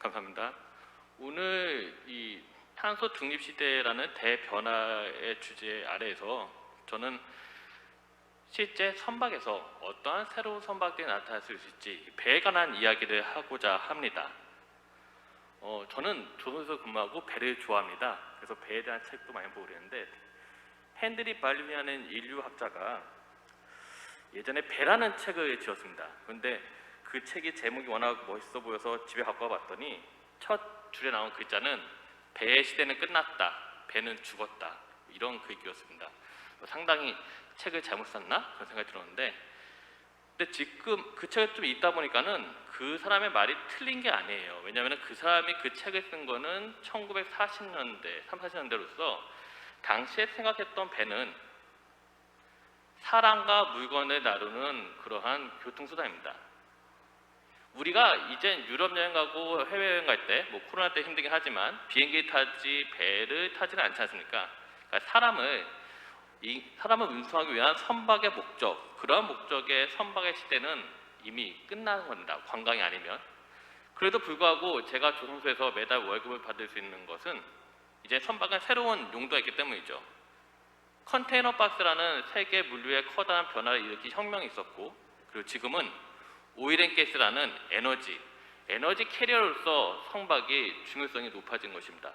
감사합니다. 오늘 이 탄소 중립 시대라는 대변화의 주제 아래에서 저는 실제 선박에서 어떠한 새로운 선박들이 나타날 수 있을지 배에 관한 이야기를 하고자 합니다. 저는 조선소에서 근무하고 배를 좋아합니다. 그래서 배에 대한 책도 많이 보고 그랬는데 헨드리 발리니라는 인류학자가 예전에 배라는 책을 지었습니다. 그런데 그 책이 제목이 워낙 멋있어 보여서 집에 갖고 와봤더니 첫 줄에 나온 글자는 배의 시대는 끝났다, 배는 죽었다, 이런 글귀였습니다. 상당히 책을 잘못 샀나? 그런 생각이 들었는데, 근데 지금 그 책을 좀 읽다 보니까는 그 사람의 말이 틀린 게 아니에요. 왜냐하면 그 사람이 그 책을 쓴 거는 1940년대, 3, 40년대로서 당시에 생각했던 배는 사람과 물건을 나르는 그러한 교통수단입니다. 우리가 이제 유럽 여행 가고 해외여행 갈 때, 뭐 코로나 때 힘들긴 하지만 비행기 타지 배를 타지는 않지 않습니까? 그러니까 사람을 운송하기 위한 선박의 목적, 그러한 목적의 선박의 시대는 이미 끝난 겁니다. 관광이 아니면. 그래도 불구하고 제가 조선소에서 매달 월급을 받을 수 있는 것은 이제 선박은 새로운 용도가 있기 때문이죠. 컨테이너 박스라는 세계 물류의 커다란 변화를 일으킨 혁명이 있었고, 그리고 지금은 오일앤가스라는 에너지 캐리어로서 선박이 중요성이 높아진 것입니다.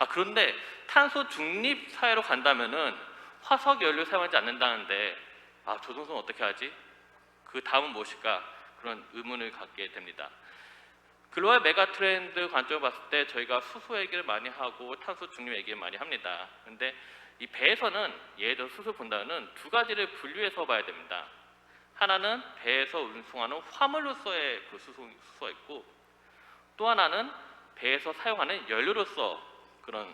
그런데 탄소 중립 사회로 간다면은 화석 연료 사용하지 않는다는데 조선소는 어떻게 하지? 그 다음은 무엇일까? 그런 의문을 갖게 됩니다. 글로벌 메가 트렌드 관점을 봤을 때 저희가 수소 얘기를 많이 하고 탄소 중립 얘기를 많이 합니다. 그런데 이 배에서는 예를 들어 수소 본다면 두 가지를 분류해서 봐야 됩니다. 하나는 배에서 운송하는 화물로서의 그 수소가 있고, 또 하나는 배에서 사용하는 연료로서 그런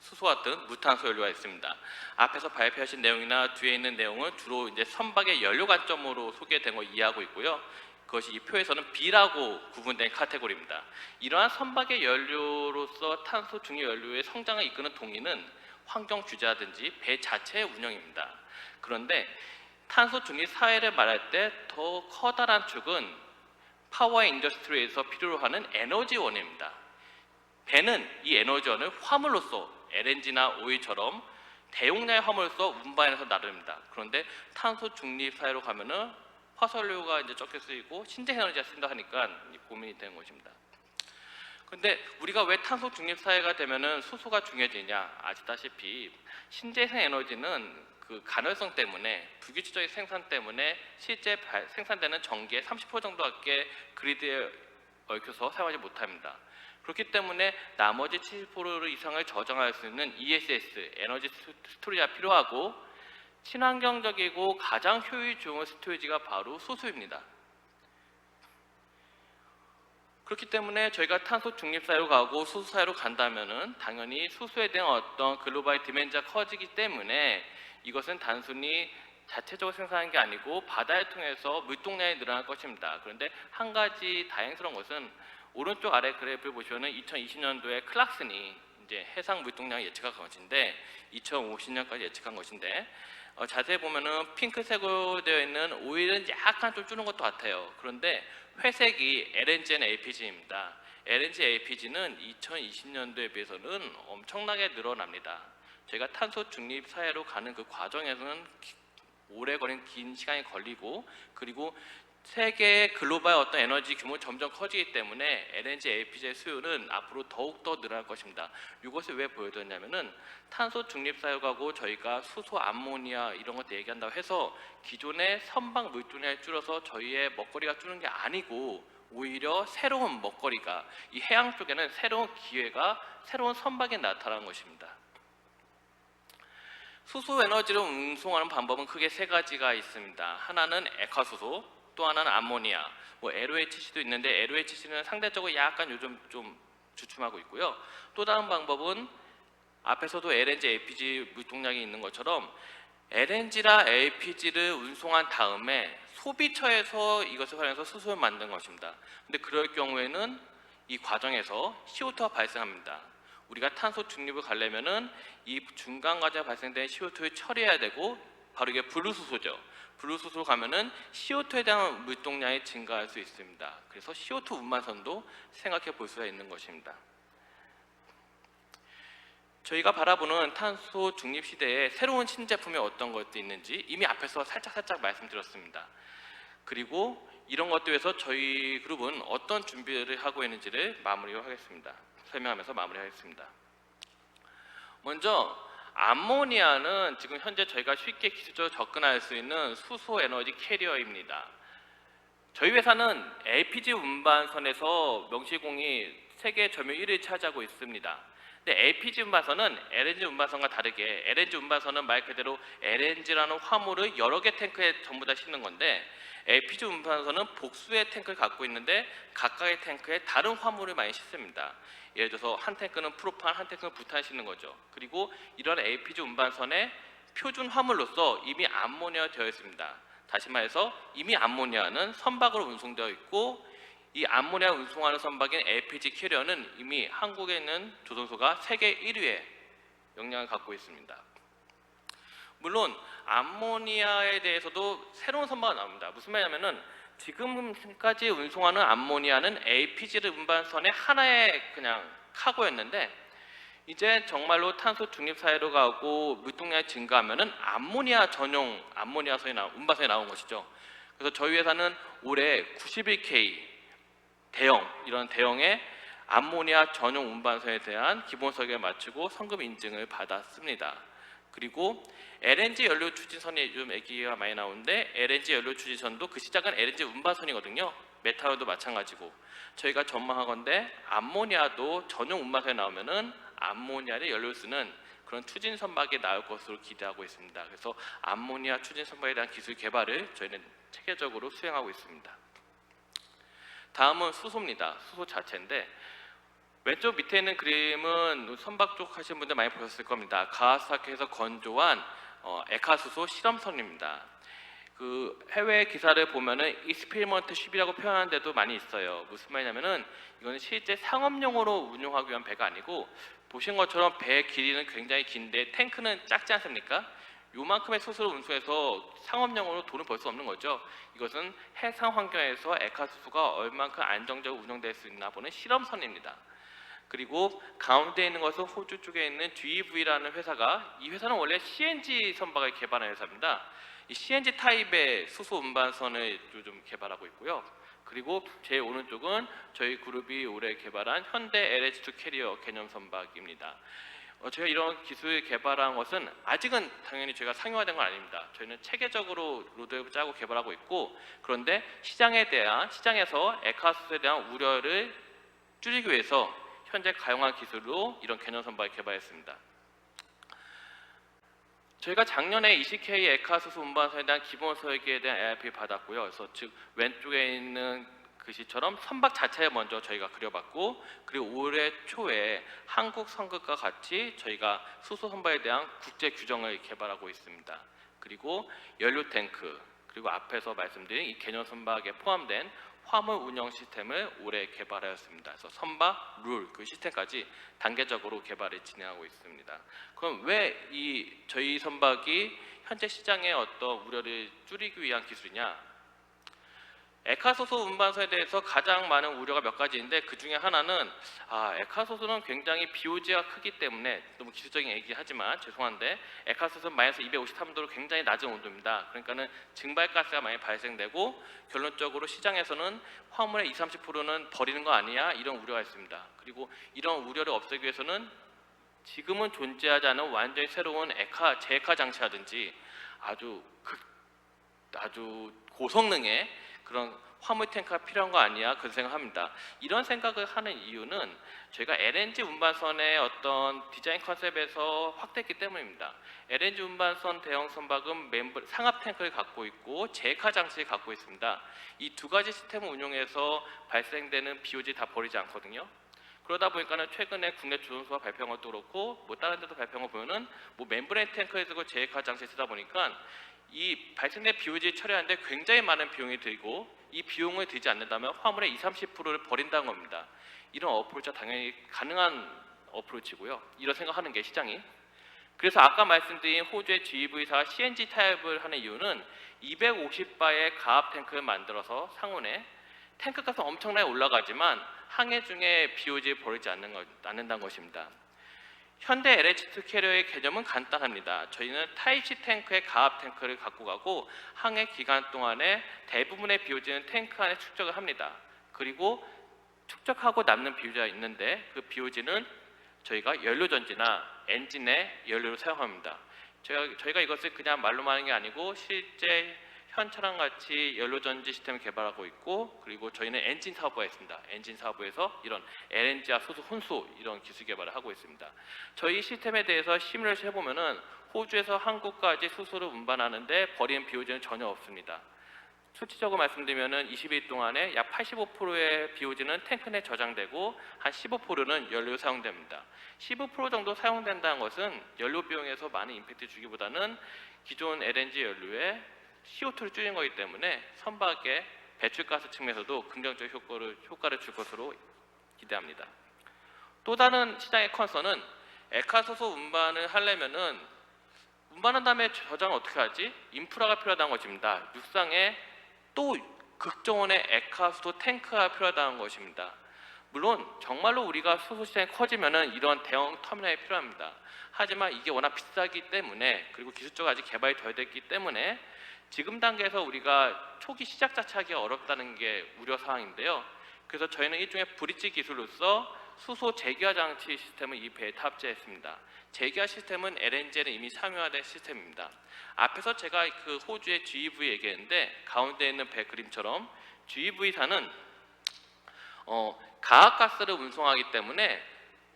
수소 같은 무탄소 연료가 있습니다. 앞에서 발표하신 내용이나 뒤에 있는 내용은 주로 이제 선박의 연료 관점으로 소개된 걸 이해하고 있고요. 그것이 이 표에서는 B라고 구분된 카테고리입니다. 이러한 선박의 연료로서 탄소 중립 연료의 성장을 이끄는 동기는 환경 규제라든지 배 자체의 운영입니다. 그런데 탄소 중립 사회를 말할 때 더 커다란 축은 파워 인더스트리에서 필요로 하는 에너지원입니다. 배는 이 에너지원을 화물로서 LNG나 오일처럼 대용량의 화물로서 운반해서 나릅니다. 그런데 탄소 중립 사회로 가면은 화석연료가 이제 적게 쓰이고 신재생 에너지가 쓴다 하니까 고민이 되는 것입니다. 그런데 우리가 왜 탄소 중립 사회가 되면은 수소가 중요해지냐? 아시다시피 신재생 에너지는 그 간헐성 때문에 불규칙적인 생산 때문에 실제 생산되는 전기의 30% 정도밖에 그리드에 얽혀서 사용하지 못합니다. 그렇기 때문에 나머지 70% 이상을 저장할 수 있는 ESS, 에너지 스토리지가 필요하고, 친환경적이고 가장 효율 좋은 스토리지가 바로 수소입니다. 그렇기 때문에 저희가 탄소 중립 사회로 가고 수소 사회로 간다면은 당연히 수소에 대한 어떤 글로벌 디맨드가 커지기 때문에 이것은 단순히 자체적으로 생산하는 게 아니고 바다를 통해서 물동량이 늘어날 것입니다. 그런데 한 가지 다행스러운 것은 오른쪽 아래 그래프를 보시면은 2020년도에 클락슨이 이제 해상 물동량 예측한 것인데 2050년까지 예측한 것인데 자세히 보면은 핑크색으로 되어 있는 오일은 약간 좀 줄은 것도 같아요. 그런데 회색이 LNG and LPG입니다. LNG, LPG는 2020년도에 비해서는 엄청나게 늘어납니다. 저희가 탄소 중립 사회로 가는 그 과정에서는 오래 걸린 긴 시간이 걸리고, 그리고 세계의 글로벌 어떤 에너지 규모 점점 커지기 때문에 LNG, LPG의 수요는 앞으로 더욱더 늘어날 것입니다. 이것을 왜 보여드렸냐면은 탄소 중립 사회로 가고 저희가 수소, 암모니아 이런 것들 얘기한다고 해서 기존의 선박 물동량을 줄여서 저희의 먹거리가 줄는 게 아니고 오히려 새로운 먹거리가, 이 해양 쪽에는 새로운 기회가, 새로운 선박이 나타나는 것입니다. 수소 에너지를 운송하는 방법은 크게 세 가지가 있습니다. 하나는 액화수소, 또 하나는 암모니아, LOHC도 있는데 LOHC는 상대적으로 약간 요즘 좀 주춤하고 있고요. 또 다른 방법은 앞에서도 LNG, LPG 물동량이 있는 것처럼 LNG나 LPG를 운송한 다음에 소비처에서 이것을 활용해서 수소를 만든 것입니다. 근데 그럴 경우에는 이 과정에서 CO2가 발생합니다. 우리가 탄소 중립을 가려면은 이 중간 과정에 발생된 CO2를 처리해야 되고, 바로 이게 분리수소죠. 블루수소로 가면은 CO2에 대한 물동량이 증가할 수 있습니다. 그래서 CO2 운반선도 생각해 볼 수가 있는 것입니다. 저희가 바라보는 탄소 중립 시대에 새로운 신제품이 어떤 것도 있는지 이미 앞에서 살짝 말씀드렸습니다. 그리고 이런 것들에 대해서 저희 그룹은 어떤 준비를 하고 있는지를 설명하면서 마무리하겠습니다. 먼저 암모니아는 지금 현재 저희가 쉽게 기술적으로 접근할 수 있는 수소 에너지 캐리어입니다. 저희 회사는 LPG 운반선에서 명시공이 세계 점유율 1위를 차지하고 있습니다. 근데 LPG 운반선은 LNG 운반선과 다르게 LNG 운반선은 말 그대로 LNG라는 화물을 여러 개 탱크에 전부 다 싣는 건데 LPG 운반선은 복수의 탱크를 갖고 있는데 각각의 탱크에 다른 화물을 많이 싣습니다. 예를 들어서 한 탱크는 프로판, 한 탱크는 부탄을 싣는 거죠. 그리고 이런 LPG 운반선의 표준 화물로서 이미 암모니아가 되어 있습니다. 다시 말해서 이미 암모니아는 선박으로 운송되어 있고 이 암모니아 운송하는 선박인 LPG 캐리어는 이미 한국에 있는 조선소가 세계 1위의 역량을 갖고 있습니다. 물론 암모니아에 대해서도 새로운 선박이 나옵니다. 무슨 말이냐면은 지금까지 운송하는 암모니아는 LPG를 운반선의 하나의 그냥 카고였는데 이제 정말로 탄소 중립 사회로 가고 물동량이 증가하면은 암모니아 전용 운반선이 나온 것이죠. 그래서 저희 회사는 올해 91K 이런 대형의 암모니아 전용 운반선에 대한 기본 설계를 마치고 성급 인증을 받았습니다. 그리고 LNG 연료 추진선이 요즘 얘기가 많이 나오는데 LNG 연료 추진선도 그 시작은 LNG 운반선이거든요. 메탄올도 마찬가지고 저희가 전망하건대 암모니아도 전용 운반선에 나오면은 암모니아를 연료로 쓰는 그런 추진 선박이 나올 것으로 기대하고 있습니다. 그래서 암모니아 추진 선박에 대한 기술 개발을 저희는 체계적으로 수행하고 있습니다. 다음은 수소입니다. 수소 자체인데 왼쪽 밑에 있는 그림은 선박 쪽 하시는 분들 많이 보셨을 겁니다. 가와사키에서 건조한 에카수소 실험선입니다. 그 해외 기사를 보면은 익스페리먼트 쉽이라고 표현하는 데도 많이 있어요. 무슨 말이냐면은 이거는 실제 상업용으로 운용하기 위한 배가 아니고 보신 것처럼 배의 길이는 굉장히 긴데 탱크는 작지 않습니까? 요만큼의 수소를 운송해서 상업용으로 돈을 벌 수 없는 거죠. 이것은 해상 환경에서 에카수소가 얼만큼 안정적으로 운영될 수 있나 보는 실험선입니다. 그리고 가운데 있는 것은 호주 쪽에 있는 GEV라는 회사가 이 회사는 원래 CNG 선박을 개발한 회사입니다. 이 CNG 타입의 수소 운반선을 요즘 개발하고 있고요. 그리고 제 오른쪽은 저희 그룹이 올해 개발한 현대 LH2 캐리어 개념 선박입니다. 저희가 이런 기술 개발한 것은 아직은 당연히 저희가 상용화된 건 아닙니다. 저희는 체계적으로 로드맵을 짜고 개발하고 있고 그런데 시장에서 에카수소에 대한 우려를 줄이기 위해서 현재 가용한 기술로 이런 개념 선박을 개발했습니다. 저희가 작년에 20K 에카수소 운반선에 대한 기본 설계에 대한 ARP 받았고요. 그래서 즉 왼쪽에 있는 글씨처럼 선박 자체에 먼저 저희가 그려봤고 그리고 올해 초에 한국 선급과 같이 저희가 수소 선박에 대한 국제 규정을 개발하고 있습니다. 그리고 연료 탱크 그리고 앞에서 말씀드린 이 개념 선박에 포함된 화물 운영 시스템을 올해 개발하였습니다. 그래서 선박, 룰, 그 시스템까지 단계적으로 개발을 진행하고 있습니다. 그럼 왜 저희 선박이 현재 시장의 어떤 우려를 줄이기 위한 기술이냐? 에카소소 운반선에 대해서 가장 많은 우려가 몇 가지인데 그 중에 하나는 에카소소는 굉장히 BOG가 크기 때문에 너무 기술적인 얘기하지만 죄송한데 에카소소는 마이너스 253도로 굉장히 낮은 온도입니다. 그러니까는 증발가스가 많이 발생되고 결론적으로 시장에서는 화물의 20-30%는 버리는 거 아니야 이런 우려가 있습니다. 그리고 이런 우려를 없애기 위해서는 지금은 존재하지 않은 완전히 새로운 제에카 장치라든지 아주 고성능의 그런 화물 탱크가 필요한 거 아니야 그런 생각합니다. 이런 생각을 하는 이유는 저희가 LNG 운반선의 어떤 디자인 컨셉에서 확대했기 때문입니다. LNG 운반선 대형 선박은 상압 탱크를 갖고 있고 제카 장치를 갖고 있습니다. 이 두 가지 시스템을 운용해서 발생되는 BOG 다 버리지 않거든요. 그러다 보니까는 최근에 국내 조선소가 발표한 것도 그렇고 다른 데도 발표한 거 보면은 멤브레인 탱크에 쓰고 제카 장치 쓰다 보니까 이 발생된 BOG 처리하는데 굉장히 많은 비용이 들고 이 비용을 들지 않는다면 화물의 20-30%를 버린다는 겁니다. 이런 어프로치가 당연히 가능한 어프로치고요. 이런 생각하는 게 시장이. 그래서 아까 말씀드린 호주의 GEV사가 CNG 타입을 하는 이유는 250바의 가압 탱크를 만들어서 상온에 탱크 값은 엄청나게 올라가지만 항해 중에 BOG를 벌이지 않는다는 것입니다. 현대 LH2 캐리어의 개념은 간단합니다. 저희는 타입C 탱크의 가압 탱크를 갖고 가고 항해 기간 동안에 대부분의 BOG는 탱크 안에 축적을 합니다. 그리고 축적하고 남는 BOG가 있는데 그 BOG는 저희가 연료전지나 엔진의 연료로 사용합니다. 저희가 이것을 그냥 말로만 하는 게 아니고 실제 현차랑 같이 연료전지 시스템을 개발하고 있고, 그리고 저희는 엔진 사업부가 있습니다. 엔진 사업부에서 이런 LNG와 수소 혼수 이런 기술 개발을 하고 있습니다. 저희 시스템에 대해서 시뮬레이션 해보면은 호주에서 한국까지 수소를 운반하는데 버리는 BOG는 전혀 없습니다. 수치적으로 말씀드리면은 20일 동안에 약 85%의 BOG는 탱크 내 저장되고 한 15%는 연료 사용됩니다. 15% 정도 사용된다는 것은 연료 비용에서 많은 임팩트 주기보다는 기존 LNG 연료에 CO2를 줄인 거기 때문에 선박의 배출가스 측면에서도 긍정적 효과를 줄 것으로 기대합니다. 또 다른 시장의 컨선은 액화수소 운반을 하려면은 운반한 다음에 저장을 어떻게 하지? 인프라가 필요하다는 것입니다. 육상에 또 극저온의 액화수소 탱크가 필요하다는 것입니다. 물론 정말로 우리가 수소 시장이 커지면은 이런 대형 터미널이 필요합니다. 하지만 이게 워낙 비싸기 때문에, 그리고 기술적으로 아직 개발이 덜 됐기 때문에 지금 단계에서 우리가 초기 시작 자체하기가 어렵다는 게 우려 사항인데요. 그래서 저희는 일종의 브릿지 기술로서 수소 재기화 장치 시스템을 이 배에 탑재했습니다. 재기화 시스템은 LNG에는 이미 상용화된 시스템입니다. 앞에서 제가 그 호주의 GEV 얘기했는데 가운데 있는 배 그림처럼 GEV사는 가압가스를 운송하기 때문에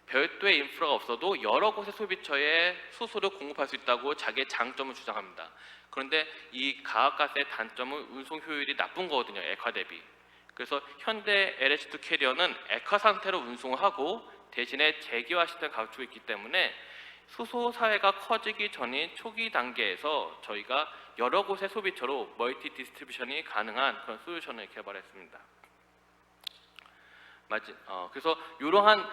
별도의 인프라가 없어도 여러 곳의 소비처에 수소를 공급할 수 있다고 자기의 장점을 주장합니다. 그런데 이 가압가스의 단점은 운송 효율이 나쁜 거거든요. 액화 대비. 그래서 현대 LH2 캐리어는 액화 상태로 운송을 하고 대신에 재기화 시스템을 갖추고 있기 때문에 수소 사회가 커지기 전인 초기 단계에서 저희가 여러 곳의 소비처로 멀티 디스트리뷰션이 가능한 그런 솔루션을 개발했습니다. 그래서 이러한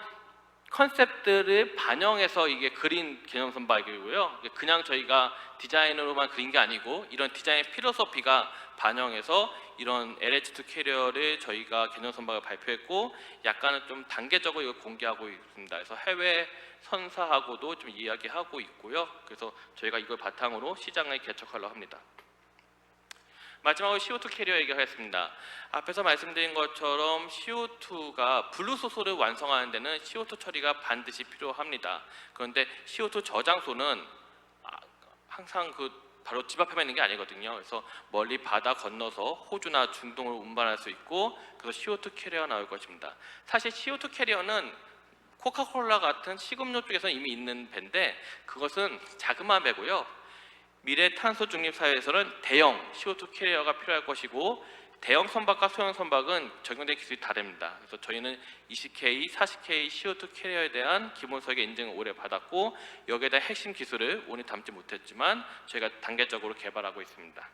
컨셉들을 반영해서 이게 그린 개념 선박이고요. 그냥 저희가 디자인으로만 그린 게 아니고 이런 디자인 필로소피가 반영해서 이런 LH2 캐리어를 저희가 개념 선박을 발표했고 약간은 좀 단계적으로 이걸 공개하고 있습니다. 그래서 해외 선사하고도 좀 이야기하고 있고요. 그래서 저희가 이걸 바탕으로 시장을 개척하려고 합니다. 마지막으로 CO2 캐리어 얘기하겠습니다. 앞에서 말씀드린 것처럼 CO2가 블루수소를 완성하는 데는 CO2 처리가 반드시 필요합니다. 그런데 CO2 저장소는 항상 바로 집 앞에만 있는 게 아니거든요. 그래서 멀리 바다 건너서 호주나 중동으로 운반할 수 있고, 그래서 CO2 캐리어가 나올 것입니다. 사실 CO2 캐리어는 코카콜라 같은 식음료 쪽에서는 이미 있는 배인데 그것은 자그마한 배고요. 미래 탄소 중립 사회에서는 대형 CO2 캐리어가 필요할 것이고, 대형 선박과 소형 선박은 적용된 기술이 다릅니다. 그래서 저희는 20K, 40K CO2 캐리어에 대한 기본 설계 인증을 올해 받았고, 여기에 대한 핵심 기술을 오늘 담지 못했지만 저희가 단계적으로 개발하고 있습니다.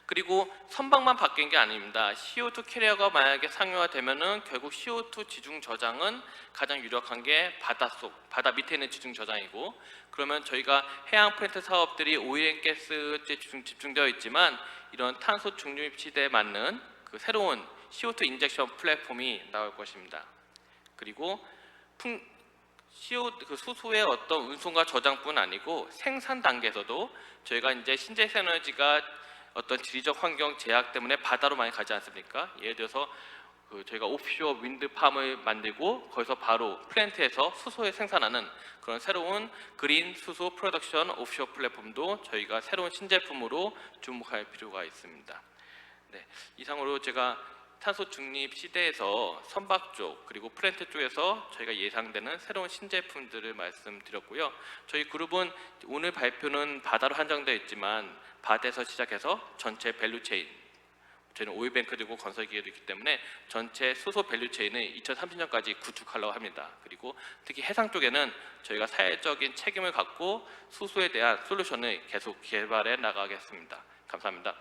그리고 선박만 바뀐 게 아닙니다. CO2 캐리어가 만약에 상용화되면은 결국 CO2 지중 저장은 가장 유력한 게 바다 밑에 있는 지중 저장이고, 그러면 저희가 해양 플랜트 사업들이 오일앤가스에 집중되어 있지만 이런 탄소 중립 시대에 맞는 그 새로운 CO2 인젝션 플랫폼이 나올 것입니다. 그리고 수소의 어떤 운송과 저장뿐 아니고 생산 단계에서도 저희가 이제 신재생 에너지가 어떤 지리적 환경 제약 때문에 바다로 많이 가지 않습니까? 예를 들어서 저희가 오프쇼어 윈드팜을 만들고 거기서 바로 플랜트에서 수소를 생산하는 그런 새로운 그린 수소 프로덕션 오프쇼어 플랫폼도 저희가 새로운 신제품으로 주목할 필요가 있습니다. 네, 이상으로 제가 탄소 중립 시대에서 선박 쪽 그리고 플랜트 쪽에서 저희가 예상되는 새로운 신제품들을 말씀드렸고요. 저희 그룹은 오늘 발표는 바다로 한정되어 있지만 바다에서 시작해서 전체 밸류체인, 저희는 오일뱅크 들고 건설 기계도 있기 때문에 전체 수소 밸류체인을 2030년까지 구축하려고 합니다. 그리고 특히 해상 쪽에는 저희가 사회적인 책임을 갖고 수소에 대한 솔루션을 계속 개발해 나가겠습니다. 감사합니다.